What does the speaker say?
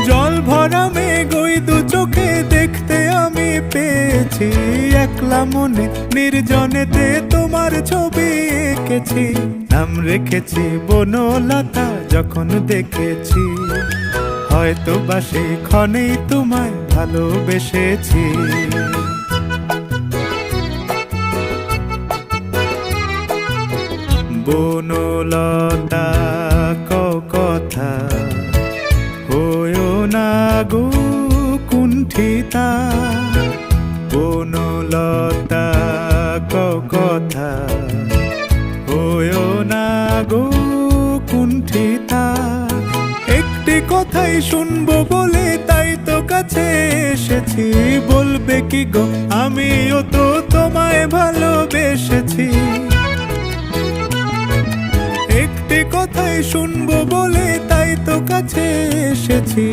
জল ভরা মেঘ ওই দু চোখে দেখতে আমি পেয়েছি, একলা মনে নির্জনেতে তোমার ছবি এঁকেছি। নাম রেখেছি বনলতা যখন দেখেছি, হয়তো বা সেই ক্ষণেই তোমায় ভালোবেসেছি। বনলতা কথা হয়ো না গো কুণ্ঠিতা, বনলতা কথা হয়ো না গো কুণ্ঠিতা। একটি কথাই শুনবো বলে তাই তো কাছে এসেছি, বলবে কি গো আমিও তো তোমায় ভালোবেসেছি। একটি কথাই শুনবো বলে তাই তো কাছে এসেছি,